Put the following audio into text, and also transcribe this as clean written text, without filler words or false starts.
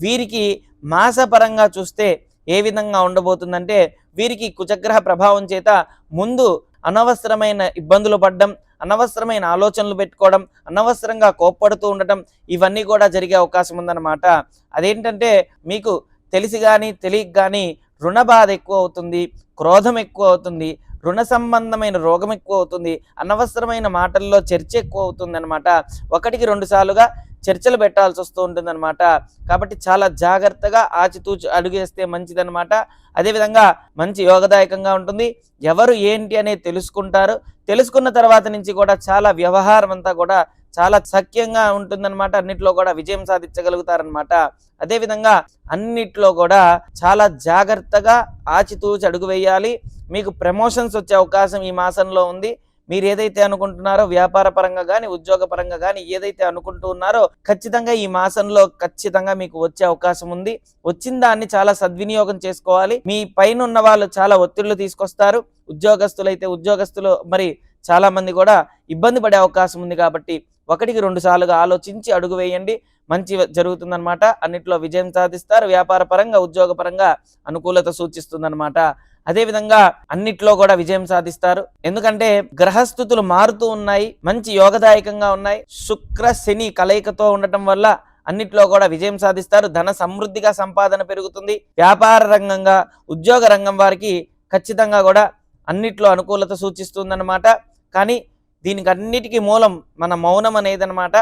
వీరికి మాసపరంగా చూస్తే ఏ విధంగా ఉండబోతుందంటే, వీరికి కుజగ్రహ ప్రభావం చేత ముందు అనవసరమైన ఇబ్బందులు పడ్డం, అనవసరమైన ఆలోచనలు పెట్టుకోవడం, అనవసరంగా కోప్పడుతూ ఉండటం, ఇవన్నీ కూడా జరిగే అవకాశం ఉందన్నమాట. అదేంటంటే మీకు తెలిసి కానీ తెలియక కానీ రుణ బాధ ఎక్కువ అవుతుంది, క్రోధం ఎక్కువ అవుతుంది, రుణ సంబంధమైన రోగం ఎక్కువ అవుతుంది, అనవసరమైన మాటల్లో చర్చ ఎక్కువ అవుతుంది అనమాట. ఒకటికి 2 సార్లుగా చర్చలు పెట్టాల్సి వస్తూ ఉంటుందన్నమాట. కాబట్టి చాలా జాగ్రత్తగా ఆచితూచి అడుగేస్తే మంచిదన్నమాట. అదేవిధంగా మంచి యోగదాయకంగా ఉంటుంది. ఎవరు ఏంటి అనేది తెలుసుకుంటారు. తెలుసుకున్న తర్వాత నుంచి కూడా చాలా వ్యవహారం అంతా కూడా చాలా సఖ్యంగా ఉంటుందన్నమాట. అన్నిట్లో కూడా విజయం సాధించగలుగుతారనమాట. అదేవిధంగా అన్నిట్లో కూడా చాలా జాగ్రత్తగా ఆచితూచి అడుగు వేయాలి. మీకు ప్రమోషన్స్ వచ్చే అవకాశం ఈ మాసంలో ఉంది. మీరు ఏదైతే అనుకుంటున్నారో వ్యాపార పరంగా కానీ ఉద్యోగ పరంగా కానీ ఏదైతే అనుకుంటూ ఉన్నారో ఖచ్చితంగా ఈ మాసంలో ఖచ్చితంగా మీకు వచ్చే అవకాశం ఉంది. వచ్చిన దాన్ని చాలా సద్వినియోగం చేసుకోవాలి. మీ పైన ఉన్న వాళ్ళు చాలా ఒత్తిళ్లు తీసుకొస్తారు. ఉద్యోగస్తులైతే ఉద్యోగస్తులు మరి చాలా మంది కూడా ఇబ్బంది పడే అవకాశం ఉంది. కాబట్టి ఒకటికి 2 సార్లుగా ఆలోచించి అడుగు వేయండి. మంచి జరుగుతుందన్నమాట. అన్నిట్లో విజయం సాధిస్తారు. వ్యాపార పరంగా ఉద్యోగ పరంగా అనుకూలత సూచిస్తుందన్నమాట. అదేవిధంగా అన్నిట్లో కూడా విజయం సాధిస్తారు. ఎందుకంటే గ్రహస్థితులు మారుతూ ఉన్నాయి, మంచి యోగదాయకంగా ఉన్నాయి. శుక్ర శని కలయికతో ఉండటం వల్ల అన్నిట్లో కూడా విజయం సాధిస్తారు. ధన సమృద్ధిగా సంపాదన పెరుగుతుంది. వ్యాపార రంగంగా ఉద్యోగ రంగం వారికి ఖచ్చితంగా కూడా అన్నిట్లో అనుకూలత సూచిస్తుందన్నమాట. కానీ దీనికి అన్నిటికీ మూలం మన మౌనం అనేదన్నమాట.